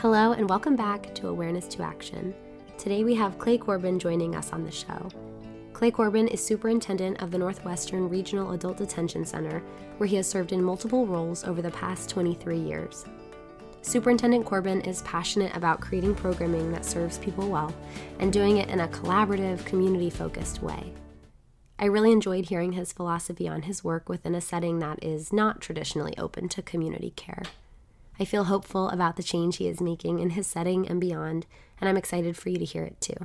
Hello and welcome back to Awareness to Action. Today we have Clay Corbin joining us on the show. Clay Corbin is Superintendent of the Northwestern Regional Adult Detention Center, where he has served in multiple roles over the past 23 years. Superintendent Corbin is passionate about creating programming that serves people well and doing it in a collaborative, community-focused way. I really enjoyed hearing his philosophy on his work within a setting that is not traditionally open to community care. I feel hopeful about the change he is making in his setting and beyond, and I'm excited for you to hear it too.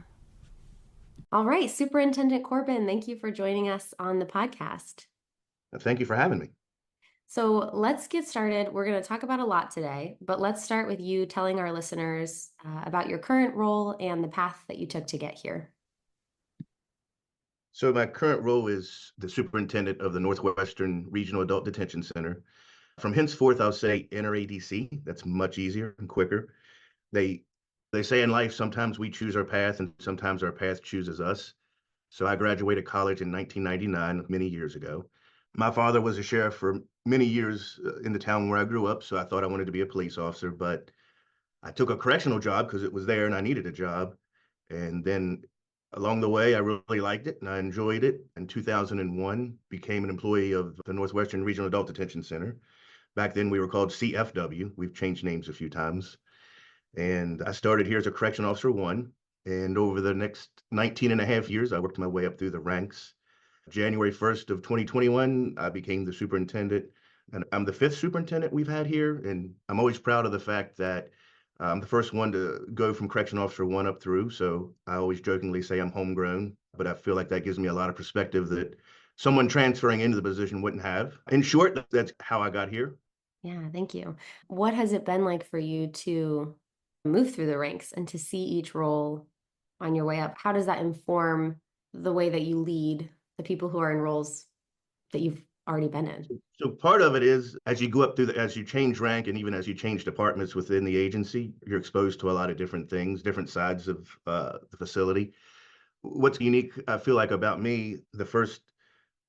All right, Superintendent Corbin, thank you for joining us on the podcast. Thank you for having me. So let's get started. We're going to talk about a lot today, but let's start with you telling our listeners about your current role and the path that you took to get here. So my current role is the superintendent of the Northwestern Regional Adult Detention Center. From henceforth, I'll say NRADC. That's much easier and quicker. They say in life, sometimes we choose our path and sometimes our path chooses us. So I graduated college in 1999, many years ago. My father was a sheriff for many years in the town where I grew up, so I thought I wanted to be a police officer, but I took a correctional job because it was there and I needed a job. And then along the way, I really liked it and I enjoyed it. In 2001, became an employee of the Northwestern Regional Adult Detention Center. Back then, we were called CFW. We've changed names a few times. And I started here as a correction officer 1. And over the next 19 and a half years, I worked my way up through the ranks. January 1st of 2021, I became the superintendent. And I'm the 5th superintendent we've had here. And I'm always proud of the fact that I'm the first one to go from correction officer 1 up through. So I always jokingly say I'm homegrown, but I feel like that gives me a lot of perspective that someone transferring into the position wouldn't have. In short, that's how I got here. Yeah, thank you. What has it been like for you to move through the ranks and to see each role on your way up? How does that inform the way that you lead the people who are in roles that you've already been in? So part of it is as you go up through as you change rank and even as you change departments within the agency, you're exposed to a lot of different things, different sides of the facility. What's unique, I feel like, about me, the first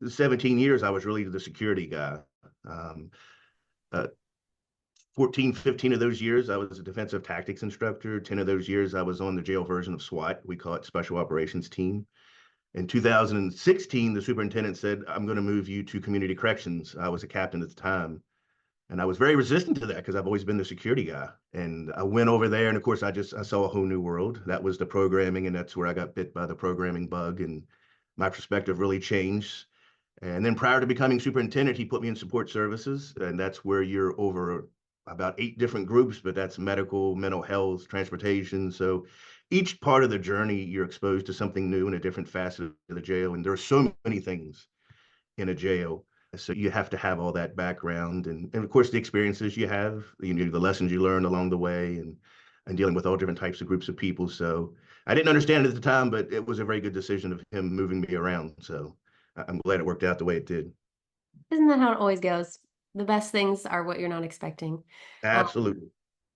17 years, I was really the security guy. 14, 15 of those years, I was a defensive tactics instructor. 10 of those years, I was on the jail version of SWAT. We call it Special Operations Team. In 2016, the superintendent said, I'm going to move you to community corrections. I was a captain at the time. And I was very resistant to that because I've always been the security guy. And I went over there and of course I saw a whole new world. That was the programming, and that's where I got bit by the programming bug and my perspective really changed. And then prior to becoming superintendent, he put me in support services, and that's where you're over about 8 different groups, but that's medical, mental health, transportation. So each part of the journey, you're exposed to something new in a different facet of the jail. And there are so many things in a jail. So you have to have all that background and of course, the experiences you have, the lessons you learn along the way and dealing with all different types of groups of people. So I didn't understand it at the time, but it was a very good decision of him moving me around. So I'm glad it worked out the way it did. Isn't that how it always goes? The best things are what you're not expecting. Absolutely.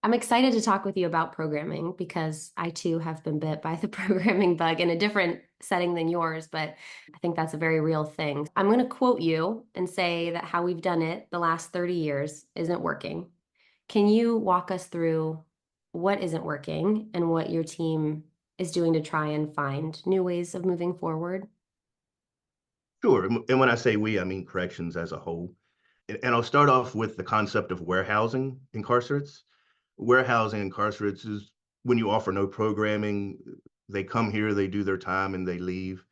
I'm excited to talk with you about programming because I too have been bit by the programming bug in a different setting than yours, but I think that's a very real thing. I'm going to quote you and say that how we've done it the last 30 years isn't working. Can you walk us through what isn't working and what your team is doing to try and find new ways of moving forward? Sure. And when I say we, I mean corrections as a whole. And I'll start off with the concept of warehousing incarcerates. Warehousing incarcerates is when you offer no programming, they come here, they do their time, and they leave.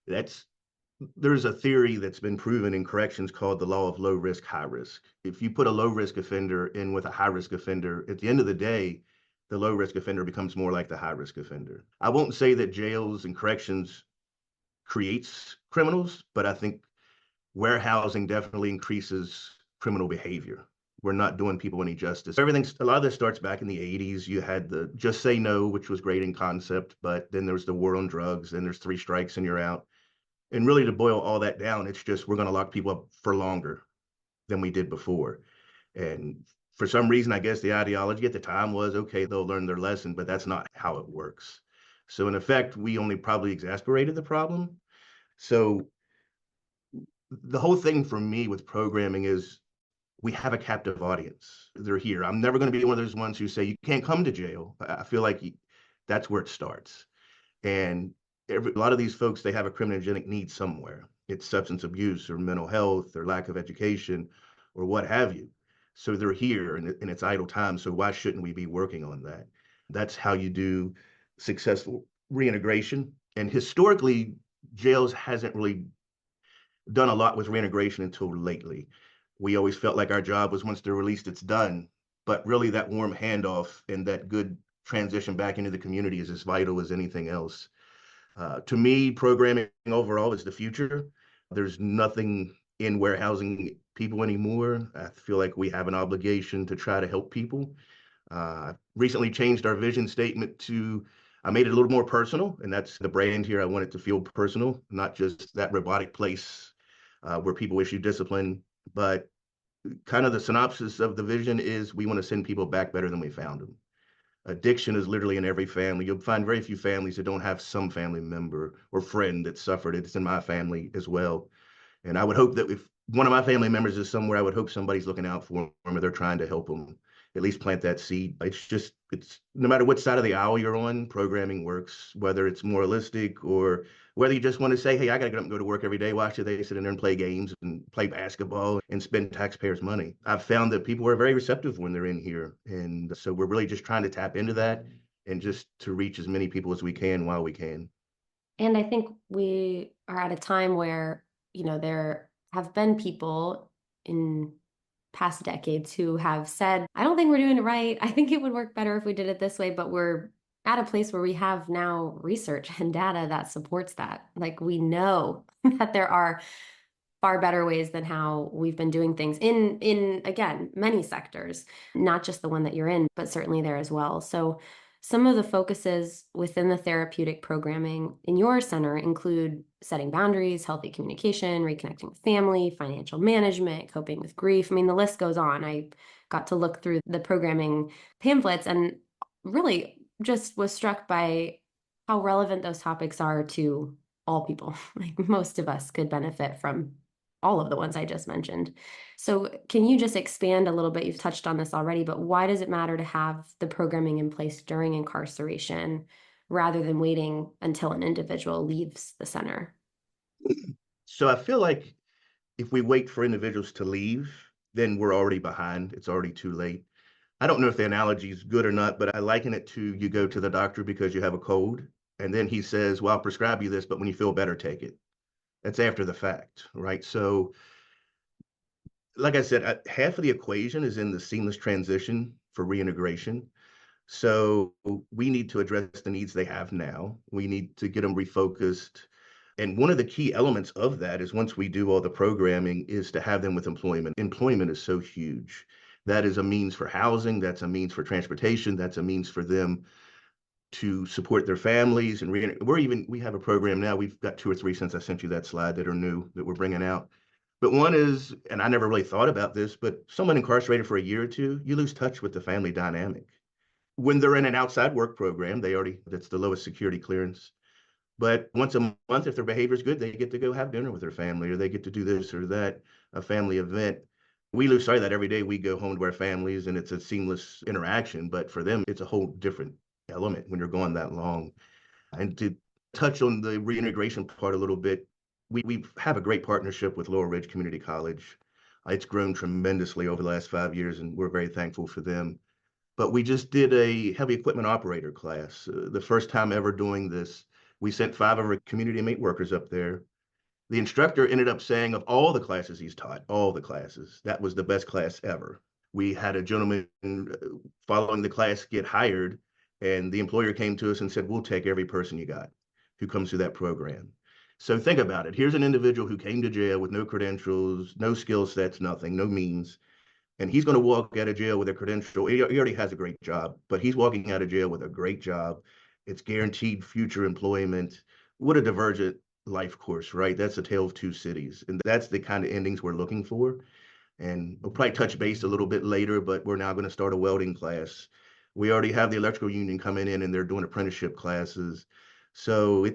There's a theory that's been proven in corrections called the law of low risk, high risk. If you put a low risk offender in with a high risk offender, at the end of the day, the low risk offender becomes more like the high risk offender. I won't say that jails and corrections creates criminals, but I think warehousing definitely increases criminal behavior. We're not doing people any justice. A lot of this starts back in the 80s. You had the Just Say No, which was great in concept, but then there's the war on drugs, then there's 3 strikes and you're out. And really, to boil all that down, it's just we're going to lock people up for longer than we did before. And for some reason, I guess the ideology at the time was, okay, they'll learn their lesson, but that's not how it works. So in effect, we only probably exacerbated the problem. So the whole thing for me with programming is we have a captive audience. They're here. I'm never going to be one of those ones who say you can't come to jail. I feel like that's where it starts. And a lot of these folks, they have a criminogenic need somewhere. It's substance abuse or mental health or lack of education or what have you. So they're here and it's idle time. So why shouldn't we be working on that? That's how you do successful reintegration. And historically, jails hasn't really done a lot with reintegration until lately. We always felt like our job was once they're released, it's done. But really, that warm handoff and that good transition back into the community is as vital as anything else. To me, programming overall is the future. There's nothing in warehousing people anymore. I feel like we have an obligation to try to help people. Recently changed our vision statement to, I made it a little more personal, and that's the brand here. I want it to feel personal, not just that robotic place where people issue discipline, but kind of the synopsis of the vision is we want to send people back better than we found them. Addiction is literally in every family. You'll find very few families that don't have some family member or friend that suffered it. It's in my family as well. And I would hope that if one of my family members is somewhere, I would hope somebody's looking out for them or they're trying to help them, at least plant that seed. It's no matter what side of the aisle you're on, programming works, whether it's moralistic or whether you just want to say, hey, I got to get up and go to work every day. Why should they sit in there and play games and play basketball and spend taxpayers' money? I've found that people are very receptive when they're in here. And so we're really just trying to tap into that and just to reach as many people as we can while we can. And I think we are at a time where, there have been people in past decades who have said, I don't think we're doing it right. I think it would work better if we did it this way, but we're at a place where we have now research and data that supports that. Like we know that there are far better ways than how we've been doing things in again, many sectors, not just the one that you're in, but certainly there as well. So some of the focuses within the therapeutic programming in your center include setting boundaries, healthy communication, reconnecting with family, financial management, coping with grief. I mean, the list goes on. I got to look through the programming pamphlets and really just was struck by how relevant those topics are to all people. Like most of us could benefit from all of the ones I just mentioned. So can you just expand a little bit? You've touched on this already, but why does it matter to have the programming in place during incarceration rather than waiting until an individual leaves the center? So I feel like if we wait for individuals to leave, then we're already behind. It's already too late. I don't know if the analogy is good or not, but I liken it to you go to the doctor because you have a cold, and then he says, well, I'll prescribe you this, but when you feel better, take it. That's after the fact, right? So, like I said, half of the equation is in the seamless transition for reintegration. So we need to address the needs they have now. We need to get them refocused. And one of the key elements of that is once we do all the programming is to have them with employment. Employment is so huge. That is a means for housing. That's a means for transportation. That's a means for them to support their families. And we have a program now. We've got 2 or 3 since I sent you that slide that are new that we're bringing out. But one is, and I never really thought about this, but someone incarcerated for a year or two, you lose touch with the family dynamic. When they're in an outside work program, that's the lowest security clearance. But once a month, if their behavior is good, they get to go have dinner with their family, or they get to do this or that, a family event. We lose sight of that every day. We go home to our families and it's a seamless interaction. But for them, it's a whole different element when you're gone that long. And to touch on the reintegration part a little bit, we have a great partnership with Laurel Ridge Community College. It's grown tremendously over the last 5 years, and we're very thankful for them. But we just did a heavy equipment operator class. The first time ever doing this, we sent 5 of our community inmate workers up there. The instructor ended up saying of all the classes he's taught, all the classes, that was the best class ever. We had a gentleman following the class get hired, and the employer came to us and said, we'll take every person you got who comes through that program. So think about it. Here's an individual who came to jail with no credentials, no skill sets, nothing, no means. And he's going to walk out of jail with a credential. He already has a great job, but he's walking out of jail with a great job. It's guaranteed future employment. What a divergent life course, right? That's a tale of two cities. And that's the kind of endings we're looking for. And we'll probably touch base a little bit later, but we're now going to start a welding class. We already have the electrical union coming in and they're doing apprenticeship classes. So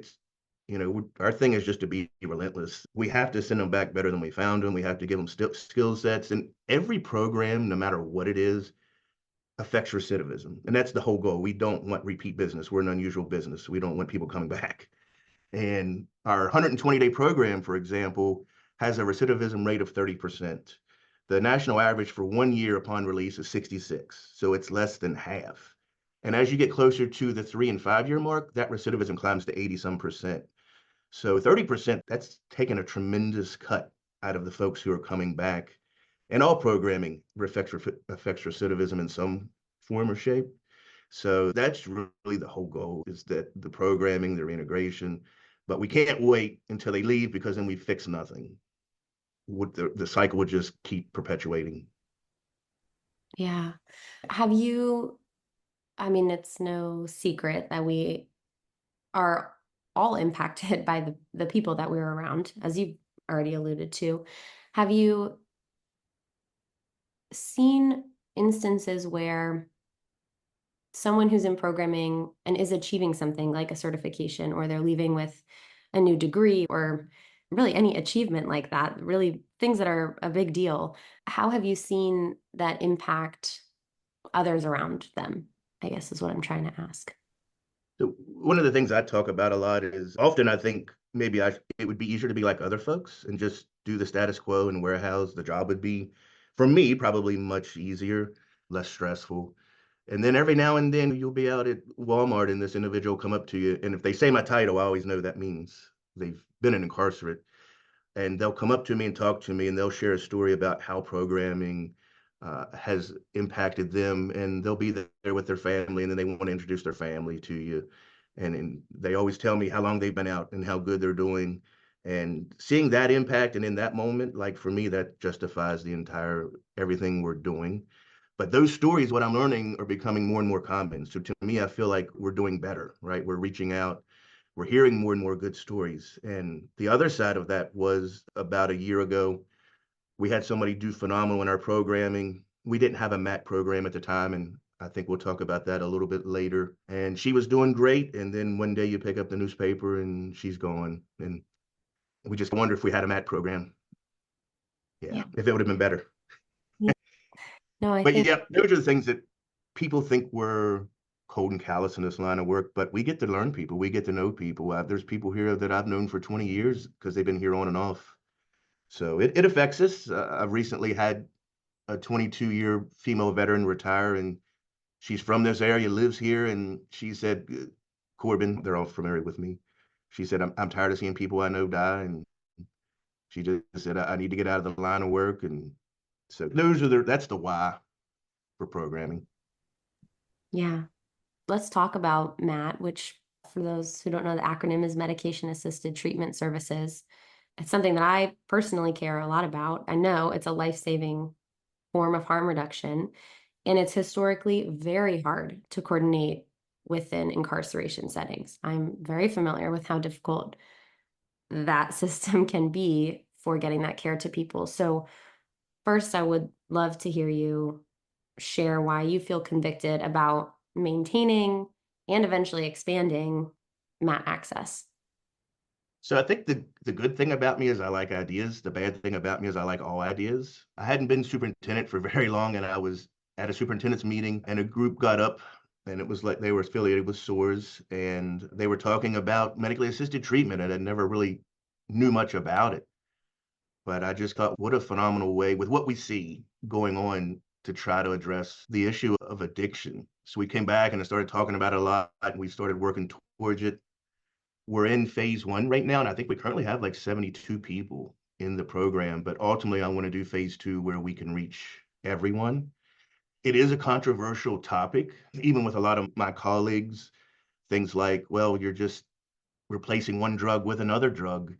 Our thing is just to be relentless. We have to send them back better than we found them. We have to give them skill sets. And every program, no matter what it is, affects recidivism. And that's the whole goal. We don't want repeat business. We're an unusual business. We don't want people coming back. And our 120-day program, for example, has a recidivism rate of 30%. The national average for 1 year upon release is 66. So it's less than half. And as you get closer to the 3 and 5 year mark, that recidivism climbs to 80 some percent. So 30%, that's taken a tremendous cut out of the folks who are coming back. And all programming affects recidivism in some form or shape. So that's really the whole goal, is that the programming, the reintegration, but we can't wait until they leave, because then we fix nothing. The cycle would just keep perpetuating. Yeah. Have you, I mean, it's no secret that we are all impacted by the people that we're around, as you've already alluded to. Have you seen instances where someone who's in programming and is achieving something like a certification, or they're leaving with a new degree, or really any achievement like that, really things that are a big deal, how have you seen that impact others around them, I guess is what I'm trying to ask. So one of the things I talk about a lot is, often I think maybe it would be easier to be like other folks and just do the status quo and warehouse. The job would be, for me, probably much easier, less stressful. And then every now and then you'll be out at Walmart and this individual come up to you. And if they say my title, I always know that means they've been an incarcerate. And they'll come up to me and talk to me, and they'll share a story about how programming has impacted them. And they'll be there with their family, and then they want to introduce their family to you. And they always tell me how long they've been out and how good they're doing. And seeing that impact, and in that moment, like for me, that justifies the entire everything we're doing. But those stories, what I'm learning, are becoming more and more common. So to me, I feel like we're doing better, right? We're reaching out, we're hearing more and more good stories. And the other side of that was, about a year ago, we had somebody do phenomenal in our programming. We didn't have a MAC program at the time, and I think we'll talk about that a little bit later. And she was doing great. And then one day you pick up the newspaper and she's gone. And we just wonder if we had a MAC program. Yeah, Yeah. if it would have been better. Yeah. No, I But think, yeah, those are the things that people think we're cold and callous in this line of work, but we get to learn people. We get to know people. There's people here that I've known for 20 years because they've been here on and off. So it affects us. I've recently had a 22-year female veteran retire, and she's from this area, lives here, and she said, Corbin, they're all familiar with me. She said, I'm tired of seeing people I know die. And she just said, I need to get out of the line of work. And so that's the why for programming. yeah. Let's talk about MAT, which, for those who don't know, the acronym is Medication Assisted Treatment Services. It's something that I personally care a lot about. I know it's a life-saving form of harm reduction, and it's historically very hard to coordinate within incarceration settings. I'm very familiar with how difficult that system can be for getting that care to people. So first, I would love to hear you share why you feel convicted about maintaining and eventually expanding MAT access. So I think the good thing about me is I like ideas. The bad thing about me is I like all ideas. I hadn't been superintendent for very long, and I was at a superintendent's meeting, and a group got up, and it was like they were affiliated with SOARS, and they were talking about medically assisted treatment, and I never really knew much about it. But I just thought, what a phenomenal way, with what we see going on, to try to address the issue of addiction. So we came back and I started talking about it a lot, and we started working towards it. We're in phase 1 right now, and I think we currently have like 72 people in the program. But ultimately, I want to do phase 2, where we can reach everyone. It is a controversial topic, even with a lot of my colleagues. Things like, well, you're just replacing one drug with another drug.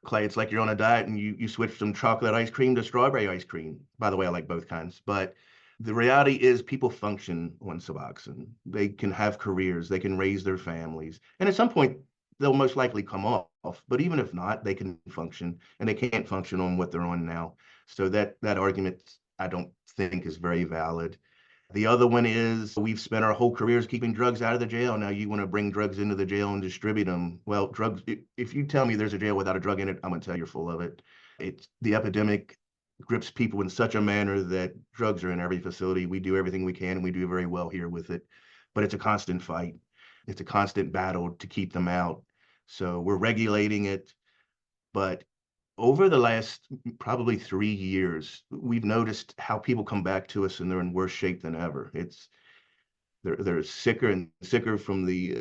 Clay, it's like you're on a diet and you switch from chocolate ice cream to strawberry ice cream. By the way, I like both kinds. But the reality is, people function on Suboxone. They can have careers, they can raise their families. And at some point, they'll most likely come off. But even if not, they can function, and they can't function on what they're on now. So that argument, I don't think, is very valid. The other one is we've spent our whole careers keeping drugs out of the jail. Now you want to bring drugs into the jail and distribute them. Well, drugs, if you tell me there's a jail without a drug in it, I'm going to tell you you're full of it. It's the epidemic grips people in such a manner that drugs are in every facility. We do everything we can and we do very well here with it. But it's a constant fight. It's a constant battle to keep them out. So we're regulating it. But over the last probably 3 years, we've noticed how people come back to us and they're in worse shape than ever. They're sicker and sicker from the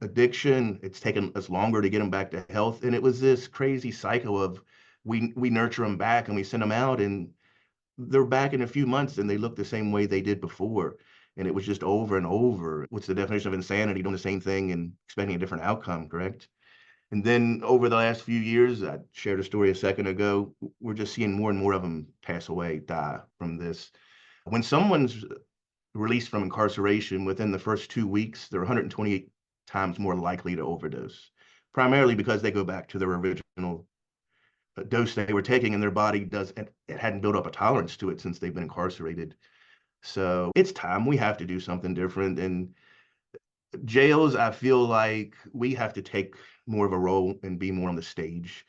addiction. It's taken us longer to get them back to health, and it was this crazy cycle of we nurture them back and we send them out, and they're back in a few months and they look the same way they did before. And it was just over and over. What's the definition of insanity? Doing the same thing and expecting a different outcome, correct? And then over the last few years, I shared a story a second ago, we're just seeing more and more of them pass away, die from this. When someone's released from incarceration within the first 2 weeks, they're 128 times more likely to overdose, primarily because they go back to their original dose they were taking and their body it hadn't built up a tolerance to it since they've been incarcerated. So it's time we have to do something different. And jails, I feel like we have to take more of a role and be more on the stage.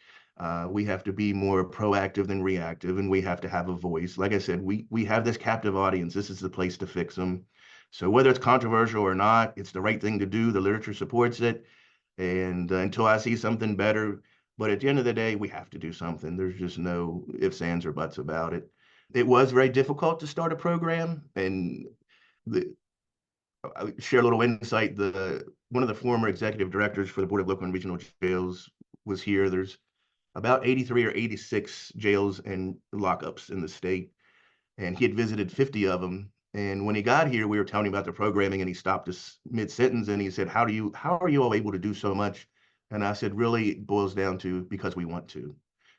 We have to be more proactive than reactive, and we have to have a voice. Like I said, we have this captive audience. This is the place to fix them. So whether it's controversial or not, it's the right thing to do. The literature supports it. And until I see something better, but at the end of the day, we have to do something. There's just no ifs, ands, or buts about it. It was very difficult to start a program, and I'll share a little insight. One of the former executive directors for the Board of Local and Regional Jails was here. There's about 83 or 86 jails and lockups in the state, and he had visited 50 of them. And when he got here, we were telling him about the programming, and he stopped us mid-sentence and he said, how are you all able to do so much? And I said, really, it boils down to because we want to.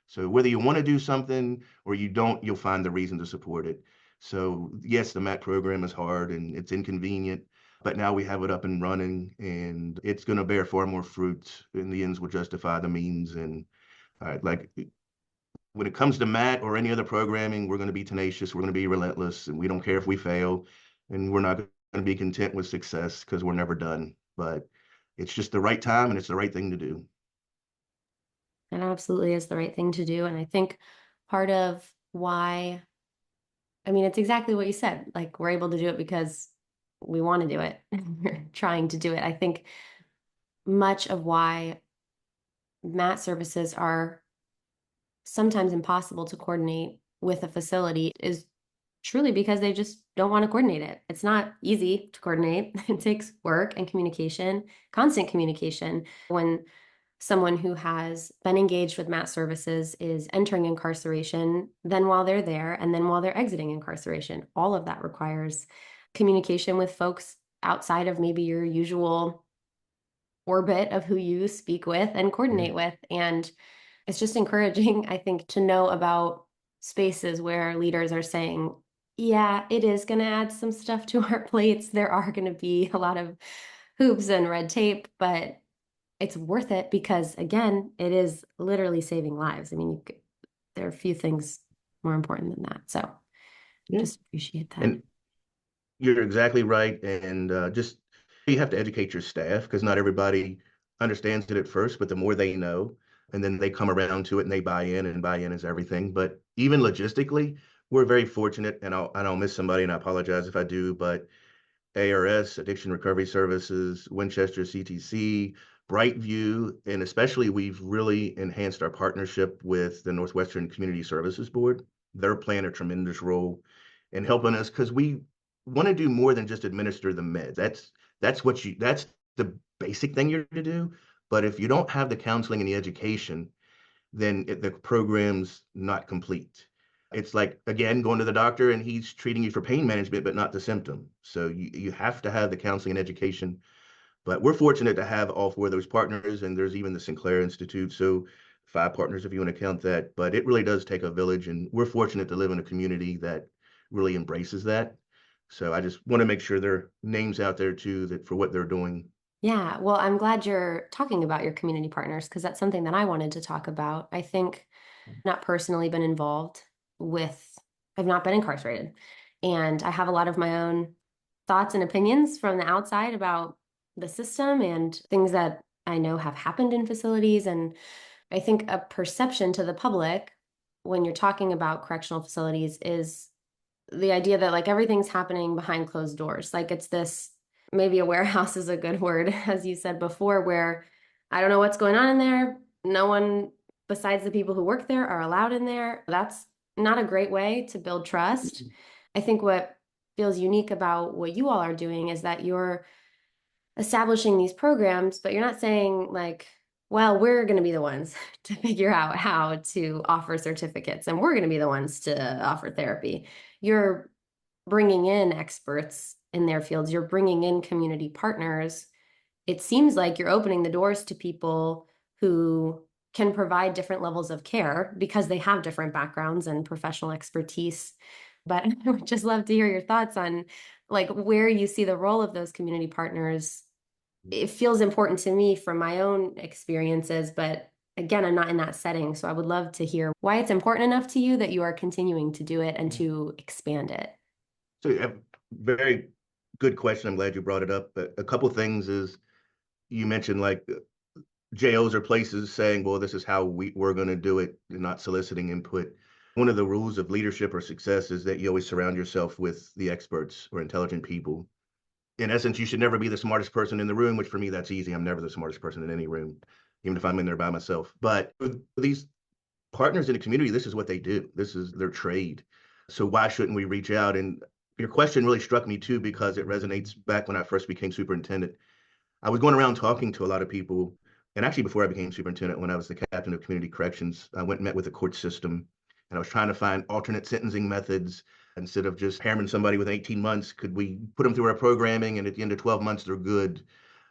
So whether you want to do something or you don't, you'll find the reason to support it. So yes, the MAT program is hard and it's inconvenient, but now we have it up and running, and it's going to bear far more fruit. And the ends will justify the means. And like when it comes to MAT or any other programming, we're going to be tenacious, we're going to be relentless, and we don't care if we fail, and we're not going to be content with success because we're never done. But it's just the right time and it's the right thing to do. It absolutely is the right thing to do. And I think part of why, I mean, it's exactly what you said. Like, we're able to do it because we want to do it. We're trying to do it. I think much of why MAT services are sometimes impossible to coordinate with a facility is truly because they just don't want to coordinate it. It's not easy to coordinate. It takes work and communication, constant communication. When someone who has been engaged with MAT services is entering incarceration, then while they're there, and then while they're exiting incarceration, all of that requires communication with folks outside of maybe your usual orbit of who you speak with and coordinate with. And it's just encouraging, I think, to know about spaces where leaders are saying, yeah, it is going to add some stuff to our plates. There are going to be a lot of hoops and red tape, but it's worth it because, again, it is literally saving lives. I mean, there are a few things more important than that. So just appreciate that. And you're exactly right. And just you have to educate your staff because not everybody understands it at first, but the more they know, and then they come around to it and they buy in, and buy in is everything. But even logistically, we're very fortunate, and I'll miss somebody, and I apologize if I do, but ARS, Addiction Recovery Services, Winchester CTC, Brightview, and especially we've really enhanced our partnership with the Northwestern Community Services Board. They're playing a tremendous role in helping us because we want to do more than just administer the meds. That's the basic thing you're to do. But if you don't have the counseling and the education, then the program's not complete. It's like, again, going to the doctor and he's treating you for pain management, but not the symptom. So you have to have the counseling and education. But we're fortunate to have all four of those partners, and there's even the Sinclair Institute. So 5 partners, if you want to count that. But it really does take a village, and we're fortunate to live in a community that really embraces that. So I just want to make sure there are names out there too that for what they're doing. Yeah, well, I'm glad you're talking about your community partners because that's something that I wanted to talk about. I think not personally been involved with, I've not been incarcerated. And I have a lot of my own thoughts and opinions from the outside about the system and things that I know have happened in facilities. And I think a perception to the public when you're talking about correctional facilities is the idea that like everything's happening behind closed doors. Like it's this, maybe a warehouse is a good word, as you said before, where I don't know what's going on in there. No one besides the people who work there are allowed in there. That's not a great way to build trust. I think what feels unique about what you all are doing is that you're establishing these programs, but you're not saying like, well, we're going to be the ones to figure out how to offer certificates and we're going to be the ones to offer therapy. You're bringing in experts in their fields, you're bringing in community partners. It seems like you're opening the doors to people who can provide different levels of care because they have different backgrounds and professional expertise. But I would just love to hear your thoughts on like where you see the role of those community partners. It feels important to me from my own experiences, but again, I'm not in that setting. So I would love to hear why it's important enough to you that you are continuing to do it and to expand it. So very good question. I'm glad you brought it up. But a couple things is you mentioned like jails or places saying, well, this is how we're going to do it, not soliciting input. One of the rules of leadership or success is that you always surround yourself with the experts or intelligent people. In essence, you should never be the smartest person in the room, which for me, that's easy. I'm never the smartest person in any room, even if I'm in there by myself. But for these partners in the community, this is what they do. This is their trade. So why shouldn't we reach out? And your question really struck me too, because it resonates back when I first became superintendent. I was going around talking to a lot of people. And actually, before I became superintendent, when I was the captain of community corrections, I went and met with the court system. And I was trying to find alternate sentencing methods. Instead of just hammering somebody with 18 months, could we put them through our programming and at the end of 12 months, they're good?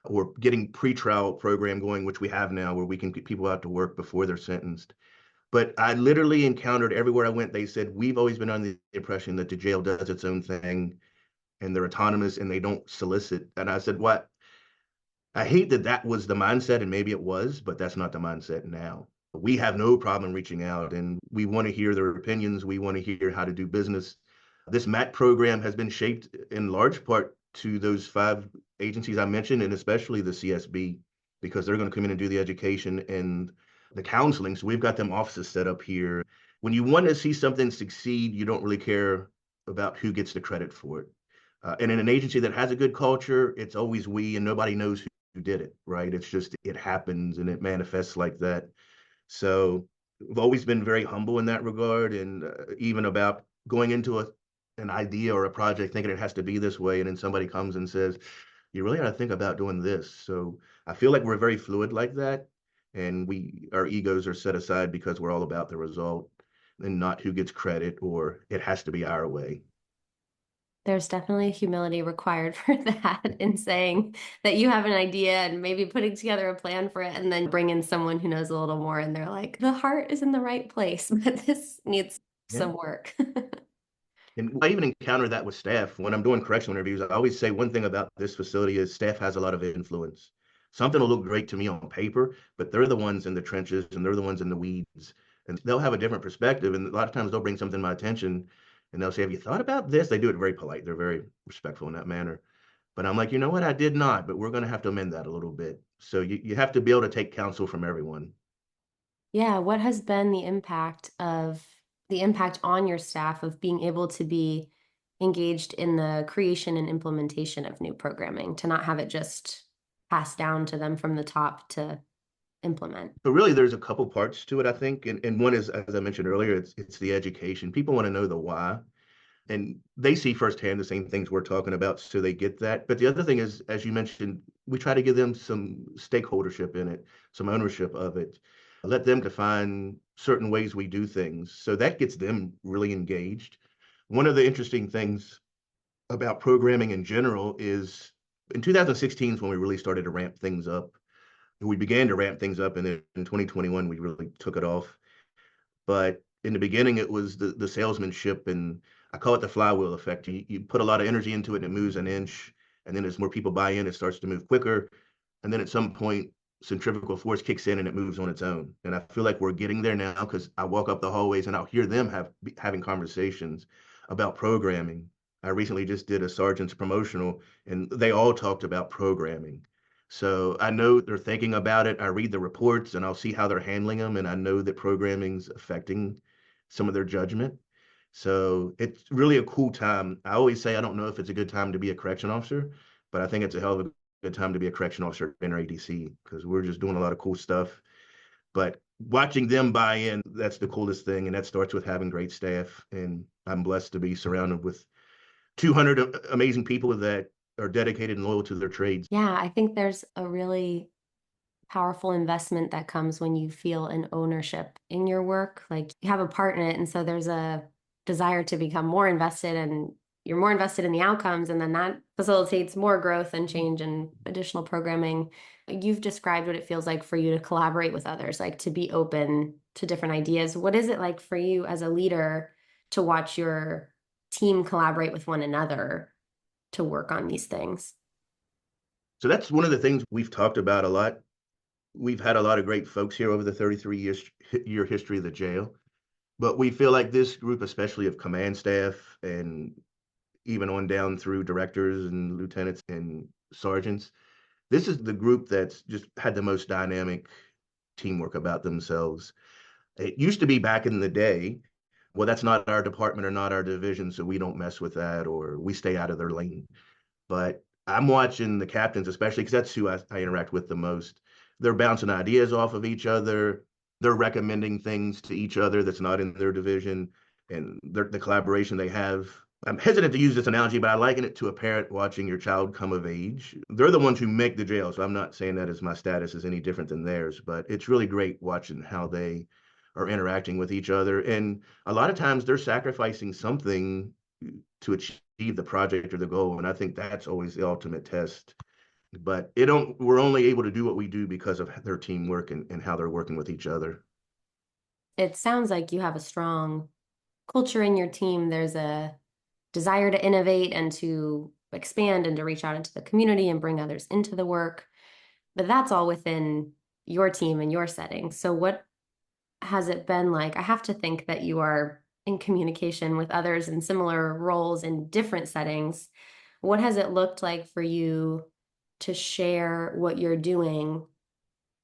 Or getting pretrial program going, which we have now, where we can get people out to work before they're sentenced. But I literally encountered everywhere I went, they said, we've always been under the impression that the jail does its own thing and they're autonomous and they don't solicit. And I said, what? I hate that that was the mindset, and maybe it was, but that's not the mindset now. We have no problem reaching out and we want to hear their opinions. We want to hear how to do business. This MAT program has been shaped in large part to those 5 agencies I mentioned, and especially the CSB, because they're going to come in and do the education and the counseling. So we've got them offices set up here. When you want to see something succeed, you don't really care about who gets the credit for it. And in an agency that has a good culture, it's always we, and nobody knows who did it, right? It's just, it happens and it manifests like that. So I've always been very humble in that regard, and even about going into an idea or a project thinking it has to be this way, and then somebody comes and says, you really ought to think about doing this. So I feel like we're very fluid like that, and our egos are set aside because we're all about the result and not who gets credit or it has to be our way. There's definitely humility required for that in saying that you have an idea and maybe putting together a plan for it and then bring in someone who knows a little more and they're like, the heart is in the right place, but this needs Yeah. some work. And I even encounter that with staff. When I'm doing correctional interviews, I always say one thing about this facility is staff has a lot of influence. Something will look great to me on paper, but they're the ones in the trenches and they're the ones in the weeds. And they'll have a different perspective. And a lot of times they'll bring something to my attention and they'll say, have you thought about this? They do it very polite. They're very respectful in that manner. But I'm like, you know what? I did not, but we're going to have to amend that a little bit. So you have to be able to take counsel from everyone. Yeah, what has been the impact on your staff of being able to be engaged in the creation and implementation of new programming, to not have it just passed down to them from the top to implement? But really, there's a couple parts to it, I think. And one is, as I mentioned earlier, it's the education. People want to know the why. And they see firsthand the same things we're talking about, so they get that. But the other thing is, as you mentioned, we try to give them some stakeholdership in it, some ownership of it, let them define certain ways we do things. So that gets them really engaged. One of the interesting things about programming in general is in 2016 is when we really started to ramp things up. We began to ramp things up, and then in 2021, we really took it off. But in the beginning, it was the salesmanship, and I call it the flywheel effect. You put a lot of energy into it and it moves an inch, and then as more people buy in, it starts to move quicker. And then at some point, centrifugal force kicks in and it moves on its own. And I feel like we're getting there now because I walk up the hallways and I'll hear them having conversations about programming. I recently just did a sergeant's promotional, and they all talked about programming. So I know they're thinking about it. I read the reports and I'll see how they're handling them, and I know that programming's affecting some of their judgment. So it's really a cool time. I always say I don't know if it's a good time to be a correction officer, but I think it's a hell of a good time to be a correction officer in our ADC because we're just doing a lot of cool stuff. But watching them buy in, that's the coolest thing. And that starts with having great staff. And I'm blessed to be surrounded with 200 amazing people that are dedicated and loyal to their trades. Yeah, I think there's a really powerful investment that comes when you feel an ownership in your work. Like you have a part in it. And so there's a desire to become more invested, and you're more invested in the outcomes. And then that facilitates more growth and change and additional programming. You've described what it feels like for you to collaborate with others, like to be open to different ideas. What is it like for you as a leader to watch your team collaborate with one another to work on these things? So that's one of the things we've talked about a lot. We've had a lot of great folks here over the 33 year history of the jail, but we feel like this group, especially of command staff and even on down through directors and lieutenants and sergeants, this is the group that's just had the most dynamic teamwork about themselves. It used to be back in the day, well, that's not our department or not our division, so we don't mess with that or we stay out of their lane. But I'm watching the captains, especially because that's who I interact with the most. They're bouncing ideas off of each other. They're recommending things to each other that's not in their division, and the collaboration they have. I'm hesitant to use this analogy, but I liken it to a parent watching your child come of age. They're the ones who make the jail, so I'm not saying that as my status is any different than theirs, but it's really great watching how they are interacting with each other. And a lot of times they're sacrificing something to achieve the project or the goal. And I think that's always the ultimate test. But we're only able to do what we do because of their teamwork and how they're working with each other. It sounds like you have a strong culture in your team. There's a desire to innovate and to expand and to reach out into the community and bring others into the work. But that's all within your team and your setting. So what has it been like? I have to think that you are in communication with others in similar roles in different settings. What has it looked like for you to share what you're doing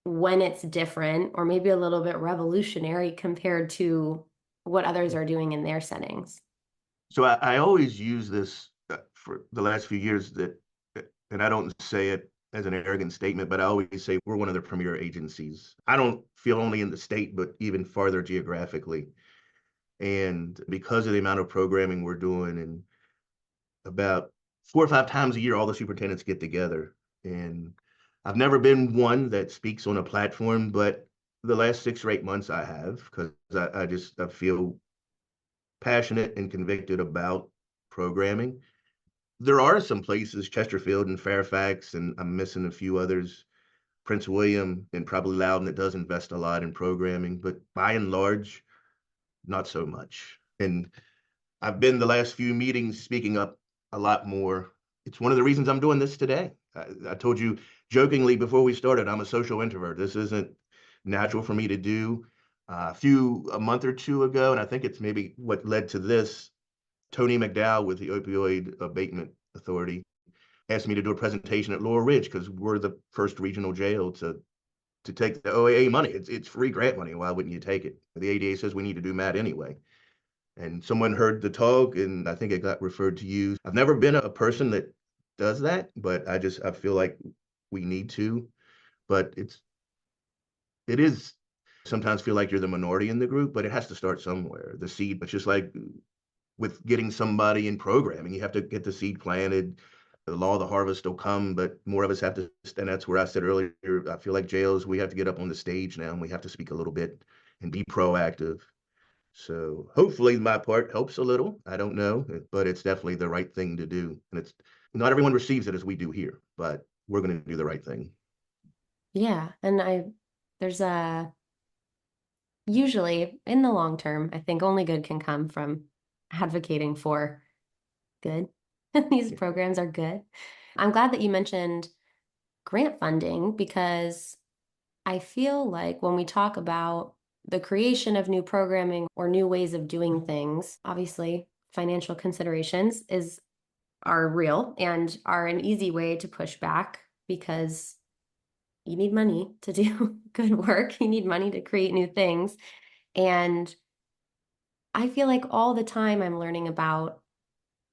when it's different or maybe a little bit revolutionary compared to what others are doing in their settings? So I always use this for the last few years and I don't say it as an arrogant statement, but I always say we're one of the premier agencies. I don't feel only in the state, but even farther geographically. And because of the amount of programming we're doing, and about 4 or 5 times a year, all the superintendents get together. And I've never been one that speaks on a platform, but the last 6 or 8 months I have, because I feel passionate and convicted about programming. There are some places, Chesterfield and Fairfax, and I'm missing a few others, Prince William and probably Loudon, that does invest a lot in programming, but by and large, not so much. And I've been the last few meetings speaking up a lot more. It's one of the reasons I'm doing this today. I told you jokingly before we started, I'm a social introvert. This isn't natural for me to do. A month or two ago, and I think it's maybe what led to this, Tony McDowell with the Opioid Abatement Authority asked me to do a presentation at Laurel Ridge because we're the first regional jail to take the OAA money. It's free grant money. Why wouldn't you take it? The ADA says we need to do MAT anyway. And someone heard the talk, and I think it got referred to you. I've never been a person that does that, but I feel like we need to. But it is sometimes feel like you're the minority in the group, but it has to start somewhere. The seed, but just like with getting somebody in programming, you have to get the seed planted. The law of the harvest will come, but more of us have to, and that's where I said earlier, I feel like jails, we have to get up on the stage now and we have to speak a little bit and be proactive. So hopefully my part helps a little. I don't know, but it's definitely the right thing to do. And it's not everyone receives it as we do here, but we're going to do the right thing. Yeah. And there's usually in the long term, I think only good can come from advocating for good. These programs are good. I'm glad that you mentioned grant funding because I feel like when we talk about the creation of new programming or new ways of doing things, obviously financial considerations is are real and are an easy way to push back because you need money to do good work. You need money to create new things. And I feel like all the time I'm learning about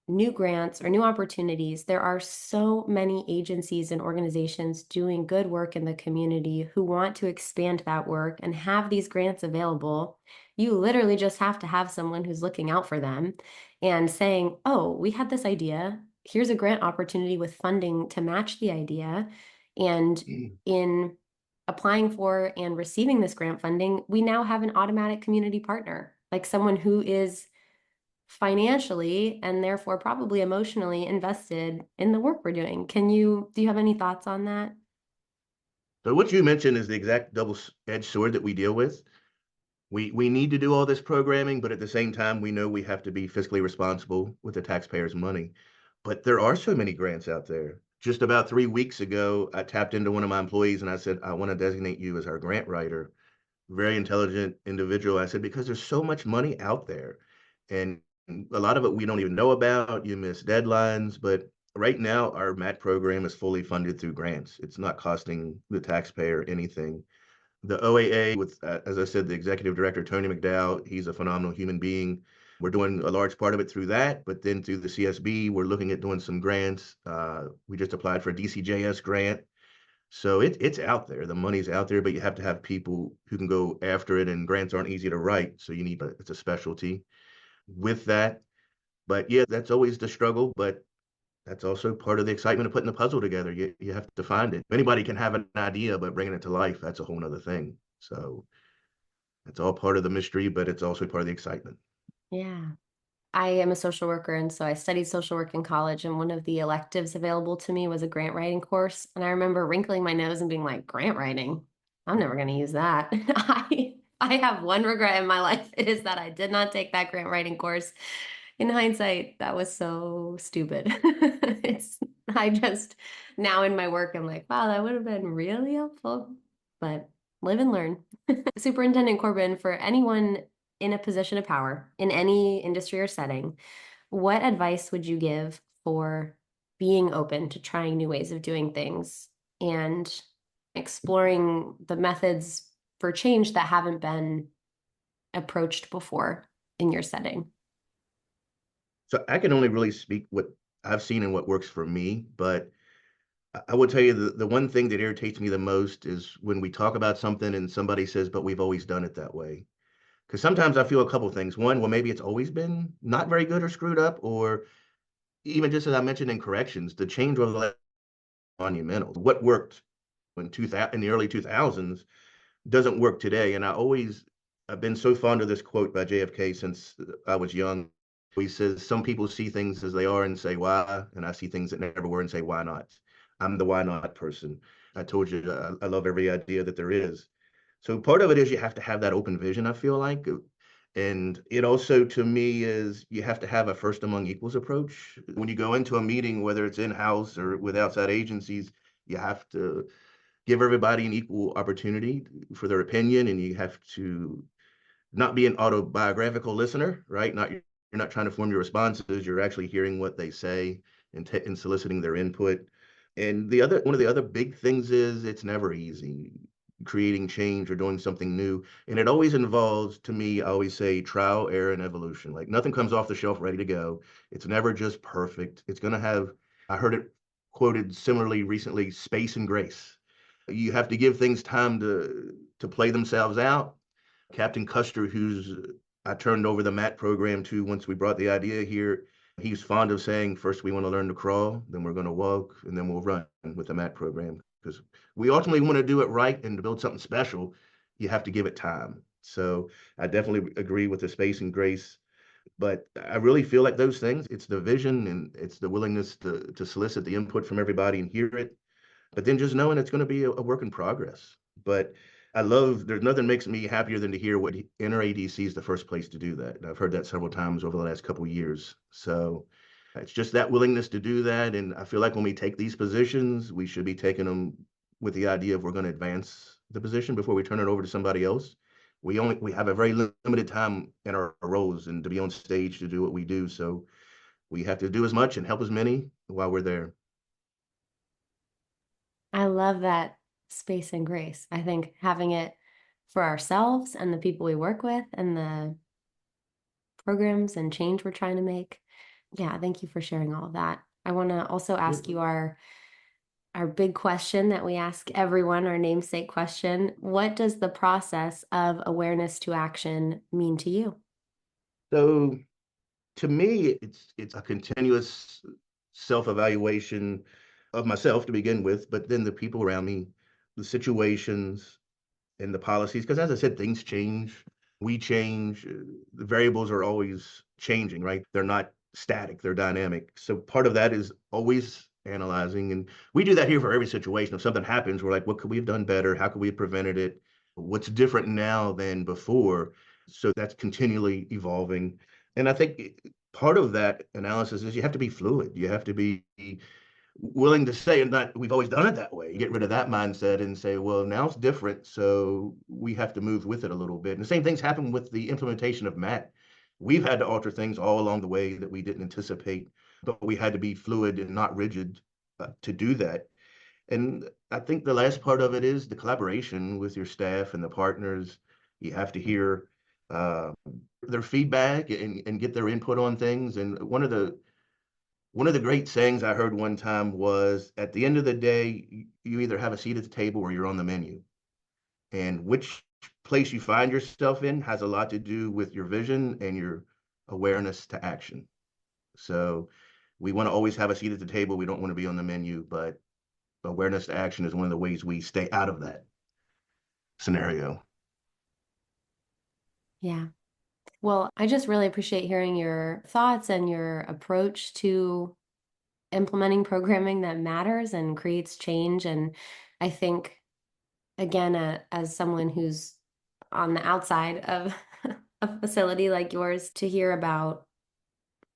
new grants or new opportunities. There are so many agencies and organizations doing good work in the community who want to expand that work and have these grants available. You literally just have to have someone who's looking out for them and saying, oh, we had this idea. Here's a grant opportunity with funding to match the idea. And in applying for and receiving this grant funding, we now have an automatic community partner, like someone who is financially and therefore probably emotionally invested in the work we're doing. Do you have any thoughts on that? So what you mentioned is the exact double-edged sword that we deal with. We need to do all this programming, but at the same time, we know we have to be fiscally responsible with the taxpayers' money. But there are so many grants out there. Just about 3 weeks ago, I tapped into one of my employees and I said, I want to designate you as our grant writer. Very intelligent individual. I said, because there's so much money out there. And a lot of it we don't even know about. You miss deadlines. But right now, our MAT program is fully funded through grants. It's not costing the taxpayer anything. The OAA with, as I said, the executive director, Tony McDowell, he's a phenomenal human being. We're doing a large part of it through that, but then through the CSB, we're looking at doing some grants. We just applied for a DCJS grant. So it's out there. The money's out there, but you have to have people who can go after it, and grants aren't easy to write. So it's a specialty with that. But yeah, that's always the struggle, but that's also part of the excitement of putting the puzzle together. You have to find it. Anybody can have an idea, but bringing it to life, that's a whole nother thing. So it's all part of the mystery, but it's also part of the excitement. Yeah. I am a social worker, and so I studied social work in college, and one of the electives available to me was a grant writing course. And I remember wrinkling my nose and being like, grant writing? I'm never going to use that. I have one regret in my life. It is that I did not take that grant writing course. In hindsight, that was so stupid. I just, now in my work, I'm like, wow, that would have been really helpful. But live and learn. Superintendent Corbin, for anyone in a position of power in any industry or setting, what advice would you give for being open to trying new ways of doing things and exploring the methods for change that haven't been approached before in your setting? So I can only really speak what I've seen and what works for me, but I will tell you the one thing that irritates me the most is when we talk about something and somebody says, but we've always done it that way. Because sometimes I feel a couple things. One, well, maybe it's always been not very good or screwed up, or even just as I mentioned in corrections, the change over the last monumental. What worked in the early 2000s doesn't work today. And I've been so fond of this quote by JFK since I was young. He says, some people see things as they are and say why, and I see things that never were and say why not. I'm the why not person. I told you I love every idea that there is. So part of it is you have to have that open vision, I feel like. And it also, to me, is you have to have a first among equals approach. When you go into a meeting, whether it's in-house or with outside agencies, you have to give everybody an equal opportunity for their opinion, and you have to not be an autobiographical listener, right? You're not trying to form your responses. You're actually hearing what they say and soliciting their input. And one of the other big things is it's never easy creating change or doing something new. And it always involves, to me, I always say trial, error, and evolution. Like nothing comes off the shelf ready to go. It's never just perfect. It's going to have, I heard it quoted similarly recently, space and grace. You have to give things time to play themselves out. Captain Custer, I turned over the MAT program to once we brought the idea here, he's fond of saying, first we want to learn to crawl, then we're going to walk, and then we'll run with the MAT program. Because we ultimately want to do it right, and to build something special, you have to give it time. So I definitely agree with the space and grace. But I really feel like those things, it's the vision and it's the willingness to solicit the input from everybody and hear it. But then just knowing it's going to be a work in progress. But there's nothing makes me happier than to hear what NRADC is the first place to do that. And I've heard that several times over the last couple of years. So it's just that willingness to do that. And I feel like when we take these positions, we should be taking them with the idea of we're going to advance the position before we turn it over to somebody else. We have a very limited time in our roles and to be on stage to do what we do. So we have to do as much and help as many while we're there. I love that space and grace. I think having it for ourselves and the people we work with and the programs and change we're trying to make. Yeah, thank you for sharing all of that. I want to also ask you our big question that we ask everyone, our namesake question. What does the process of awareness to action mean to you? So to me, it's a continuous self-evaluation of myself to begin with, but then the people around me, the situations and the policies. Because as I said, things change, we change, the variables are always changing, right? They're not static, they're dynamic. So part of that is always analyzing. And we do that here for every situation. If something happens, we're like, what could we have done better? How could we have prevented it? What's different now than before? So that's continually evolving. And I think part of that analysis is you have to be fluid. You have to be willing to say, and not, we've always done it that way. Get rid of that mindset and say, well, now it's different. So we have to move with it a little bit. And the same things happen with the implementation of MAT. We've had to alter things all along the way that we didn't anticipate, but we had to be fluid and not rigid to do that. And I think the last part of it is the collaboration with your staff and the partners. You have to hear their feedback and get their input on things. And one of the great sayings I heard one time was, at the end of the day, you either have a seat at the table or you're on the menu. And which place you find yourself in has a lot to do with your vision and your awareness to action. So we want to always have a seat at the table. We don't want to be on the menu, but awareness to action is one of the ways we stay out of that scenario. Yeah. Well, I just really appreciate hearing your thoughts and your approach to implementing programming that matters and creates change. And I think, again, as someone who's on the outside of a facility like yours, to hear about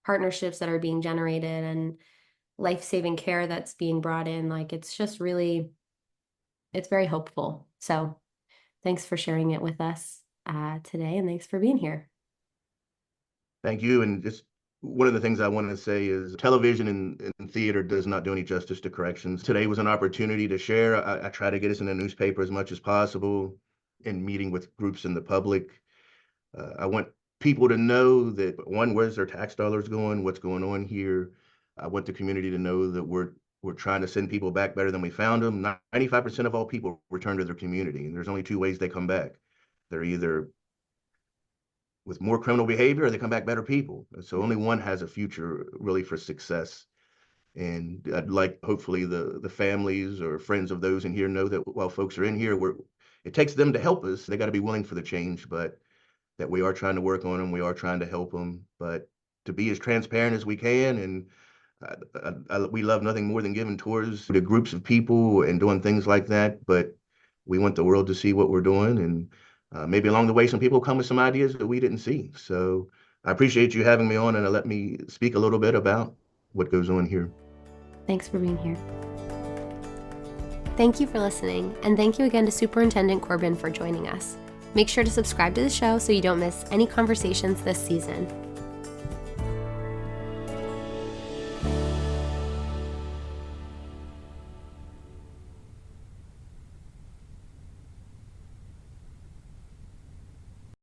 partnerships that are being generated and life-saving care that's being brought in, like, it's just really, it's very hopeful. So thanks for sharing it with us today, and thanks for being here. Thank you. And just one of the things I want to say is television and theater does not do any justice to corrections. Today was an opportunity to share. I try to get us in the newspaper as much as possible, in meeting with groups in the public. I want people to know that, one, where's their tax dollars going, what's going on here. I want the community to know that we're trying to send people back better than we found them. 95% of all people return to their community, and there's only two ways they come back. They're either with more criminal behavior or they come back better people. So only one has a future really for success. And I'd like, hopefully, the families or friends of those in here know that while folks are in here, it takes them to help us. They got to be willing for the change, but that we are trying to work on them. We are trying to help them, but to be as transparent as we can. And we love nothing more than giving tours to groups of people and doing things like that. But we want the world to see what we're doing. And maybe along the way, some people come with some ideas that we didn't see. So I appreciate you having me on and let me speak a little bit about what goes on here. Thanks for being here. Thank you for listening, and thank you again to Superintendent Corbin for joining us. Make sure to subscribe to the show so you don't miss any conversations this season.